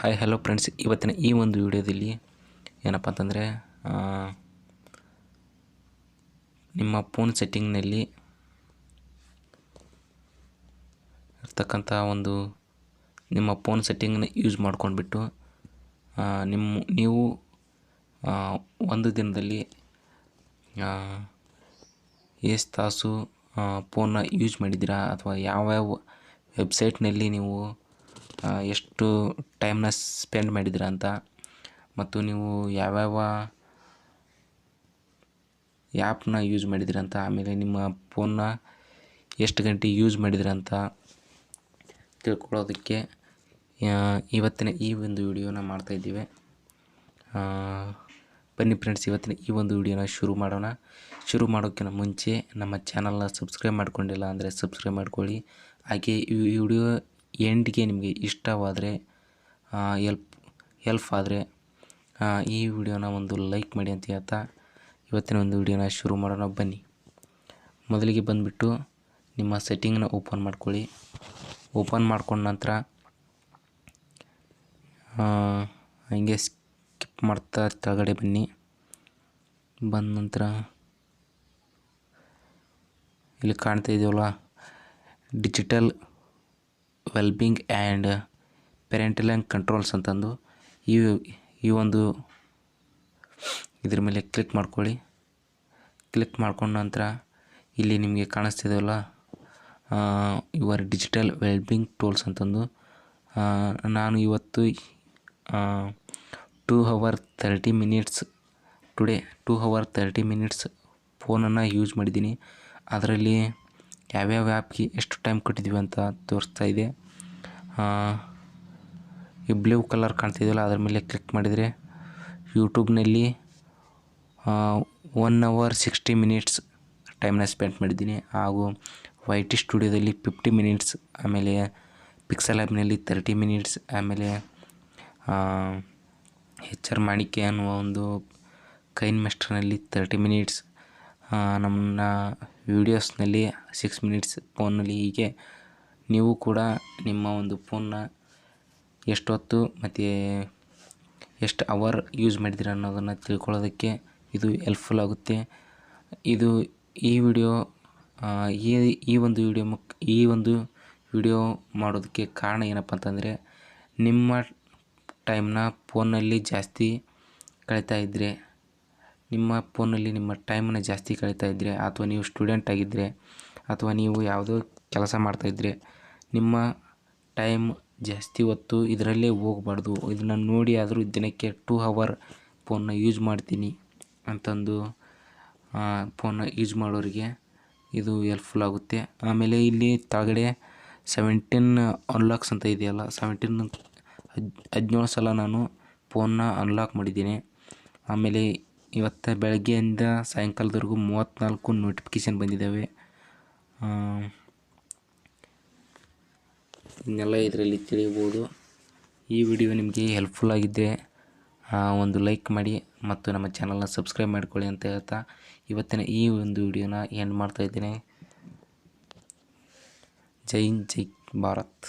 Hi hello friends, ಇವತ್ತಿನ ಈ ಒಂದು ವಿಡಿಯೋದಲ್ಲಿ ಏನಪ್ಪ ಅಂತಂದರೆ ನಿಮ್ಮ ಫೋನ್ ಸೆಟ್ಟಿಂಗ್ನಲ್ಲಿ ಇರ್ತಕ್ಕಂಥ ನಿಮ್ಮ ಫೋನ್ ಸೆಟ್ಟಿಂಗ್ನ ಯೂಸ್ ಮಾಡ್ಕೊಂಡ್ಬಿಟ್ಟು ನೀವು ಒಂದು ದಿನದಲ್ಲಿ ಎಷ್ಟು ತಾಸು ಫೋನ್ನ ಯೂಸ್ ಮಾಡಿದ್ದೀರಾ ಅಥವಾ ಯಾವ್ಯಾವ ವೆಬ್ಸೈಟ್ನಲ್ಲಿ ನೀವು ಎಷ್ಟು ಟೈಮ್ನ ಸ್ಪೆಂಡ್ ಮಾಡಿದ್ದೀರಾ ಅಂತ, ಮತ್ತು ನೀವು ಯಾವ್ಯಾವ ಆ್ಯಪ್ನ ಯೂಸ್ ಮಾಡಿದ್ದೀರಾ ಅಂತ, ಆಮೇಲೆ ನಿಮ್ಮ ಫೋನ್ನ ಎಷ್ಟು ಗಂಟೆ ಯೂಸ್ ಮಾಡಿದ್ದೀರಾ ಅಂತ ತಿಳ್ಕೊಳ್ಳೋದಕ್ಕೆ ಇವತ್ತಿನ ಈ ಒಂದು ವಿಡಿಯೋನ ಮಾಡ್ತಾಯಿದ್ದೀವಿ. ಬನ್ನಿ ಫ್ರೆಂಡ್ಸ್, ಇವತ್ತಿನ ಈ ಒಂದು ವಿಡಿಯೋನ ಶುರು ಮಾಡೋಣ. ಶುರು ಮಾಡೋಕ್ಕಿಂತ ಮುಂಚೆ ನಮ್ಮ ಚಾನಲ್ನ ಸಬ್ಸ್ಕ್ರೈಬ್ ಮಾಡ್ಕೊಂಡಿಲ್ಲ ಅಂದರೆ ಸಬ್ಸ್ಕ್ರೈಬ್ ಮಾಡ್ಕೊಳ್ಳಿ. ಹಾಗೆ ಈ ವಿಡಿಯೋ ಎಂಡ್ಗೆ ನಿಮಗೆ ಇಷ್ಟವಾದರೆ ಹೆಲ್ಪ್ ಆದರೆ ಈ ವಿಡಿಯೋನ ಒಂದು ಲೈಕ್ ಮಾಡಿ ಅಂತ ಹೇಳ್ತಾ ಇವತ್ತಿನ ಒಂದು ವಿಡಿಯೋನ ಶುರು ಮಾಡೋಣ. ಬನ್ನಿ, ಮೊದಲಿಗೆ ಬಂದುಬಿಟ್ಟು ನಿಮ್ಮ ಸೆಟ್ಟಿಂಗ್ನ ಓಪನ್ ಮಾಡ್ಕೊಳ್ಳಿ. ಓಪನ್ ಮಾಡ್ಕೊಂಡ ನಂತರ ಹಂಗೆ ಸ್ಕಿಪ್ ಮಾಡ್ತಾ ಕೆಳಗಡೆ ಬನ್ನಿ. ಬಂದ ನಂತರ ಇಲ್ಲಿ ಕಾಣ್ತಾ ಇದೆಯಲ್ಲ, digital well-being and parental controls ಅಂತಂದು ಈ ಒಂದು ಇದ್ರ ಮೇಲೆ ಕ್ಲಿಕ್ ಮಾಡ್ಕೊಳ್ಳಿ. ಕ್ಲಿಕ್ ಮಾಡ್ಕೊಂಡ ನಂತರ ಇಲ್ಲಿ ನಿಮಗೆ ಕಾಣಿಸ್ತಿದೆಯಲ್ಲ, ಯುವರ್ ಡಿಜಿಟಲ್ ವೆಲ್ಬಿಂಗ್ ಟೂಲ್ಸ್ ಅಂತಂದು ನಾನು ಇವತ್ತು 2 hours 30 minutes today 2 hours 30 minutes ಫೋನನ್ನು ಯೂಸ್ ಮಾಡಿದ್ದೀನಿ. ಅದರಲ್ಲಿ ಯಾವ್ಯಾವ ಆ್ಯಪ್ಗೆ ಎಷ್ಟು ಟೈಮ್ ಕೊಟ್ಟಿದ್ದೀವಿ ಅಂತ ತೋರಿಸ್ತಾ ಇದೆ. ಈ ಬ್ಲೂ ಕಲರ್ ಕಾಣ್ತಿದೆಯಲ್ಲ, ಅದರ ಮೇಲೆ ಕ್ಲಿಕ್ ಮಾಡಿದರೆ ಯೂಟ್ಯೂಬ್ನಲ್ಲಿ 1 hour 60 minutes ಟೈಮ್ನ ಸ್ಪೆಂಡ್ ಮಾಡಿದ್ದೀನಿ. ಹಾಗೂ YT ಸ್ಟುಡಿಯೋದಲ್ಲಿ 50 minutes, ಆಮೇಲೆ ಪಿಕ್ಸೆಲ್ ಆ್ಯಪ್ನಲ್ಲಿ 30 minutes, ಆಮೇಲೆ HR ಮಾಣಿಕ್ಯ ಅನ್ನುವ ಒಂದು ಕೈನ್ ಮಾಸ್ಟರ್ನಲ್ಲಿ 30 minutes, ನಮ್ಮ ವೀಡಿಯೋಸ್ನಲ್ಲಿ 6 minutes ಫೋನ್ನಲ್ಲಿ. ಹೀಗೆ ನೀವು ಕೂಡ ನಿಮ್ಮ ಒಂದು ಫೋನ್ನ ಎಷ್ಟು ಹೊತ್ತು ಮತ್ತು ಎಷ್ಟು ಅವರ್ ಯೂಸ್ ಮಾಡಿದ್ದೀರ ಅನ್ನೋದನ್ನು ತಿಳ್ಕೊಳ್ಳೋದಕ್ಕೆ ಇದು ಹೆಲ್ಪ್ಫುಲ್ ಆಗುತ್ತೆ. ಈ ಒಂದು ವಿಡಿಯೋ ಮಾಡೋದಕ್ಕೆ ಕಾರಣ ಏನಪ್ಪ ಅಂತಂದರೆ, ನಿಮ್ಮ ಟೈಮ್ನ ಫೋನ್ನಲ್ಲಿ ಜಾಸ್ತಿ ಕಳೀತಾ ಇದ್ದರೆ, ಅಥವಾ ನೀವು ಸ್ಟೂಡೆಂಟ್ ಆಗಿದ್ದರೆ, ಅಥವಾ ನೀವು ಯಾವುದೋ ಕೆಲಸ ಮಾಡ್ತಾಯಿದ್ರೆ ನಿಮ್ಮ ಟೈಮ್ ಜಾಸ್ತಿ ಹೊತ್ತು ಇದರಲ್ಲೇ ಹೋಗಬಾರ್ದು. ಇದನ್ನು ನೋಡಿ ಆದರೂ ದಿನಕ್ಕೆ 2 hours ಫೋನ್ನ ಯೂಸ್ ಮಾಡ್ತೀನಿ ಅಂತಂದು ಫೋನ್ನ ಯೂಸ್ ಮಾಡೋರಿಗೆ ಇದು ಹೆಲ್ಪ್ಫುಲ್ ಆಗುತ್ತೆ. ಆಮೇಲೆ ಇಲ್ಲಿ ಕೆಳಗಡೆ 17 ಅನ್ಲಾಕ್ಸ್ ಅಂತ ಇದೆಯಲ್ಲ, 17 ಸಲ ನಾನು ಫೋನ್ನ ಅನ್ಲಾಕ್ ಮಾಡಿದ್ದೀನಿ. ಆಮೇಲೆ ಇವತ್ತು ಬೆಳಗ್ಗೆಯಿಂದ ಸಾಯಂಕಾಲದವರೆಗೂ 34 ನೋಟಿಫಿಕೇಷನ್ ಬಂದಿದ್ದಾವೆ. ಇನ್ನೆಲ್ಲ ಇದರಲ್ಲಿ ತಿಳಿಯಬಹುದು. ಈ ವಿಡಿಯೋ ನಿಮಗೆ ಹೆಲ್ಪ್ಫುಲ್ ಆಗಿದ್ದರೆ ಒಂದು ಲೈಕ್ ಮಾಡಿ ಮತ್ತು ನಮ್ಮ ಚಾನಲ್ನ ಸಬ್ಸ್ಕ್ರೈಬ್ ಮಾಡ್ಕೊಳ್ಳಿ ಅಂತ ಹೇಳ್ತಾ ಇವತ್ತಿನ ಈ ಒಂದು ವಿಡಿಯೋನ ಎಂಡ್ ಮಾಡ್ತಾಯಿದ್ದೇನೆ. ಜೈ ಹಿಂದ್, ಜೈ ಭಾರತ್.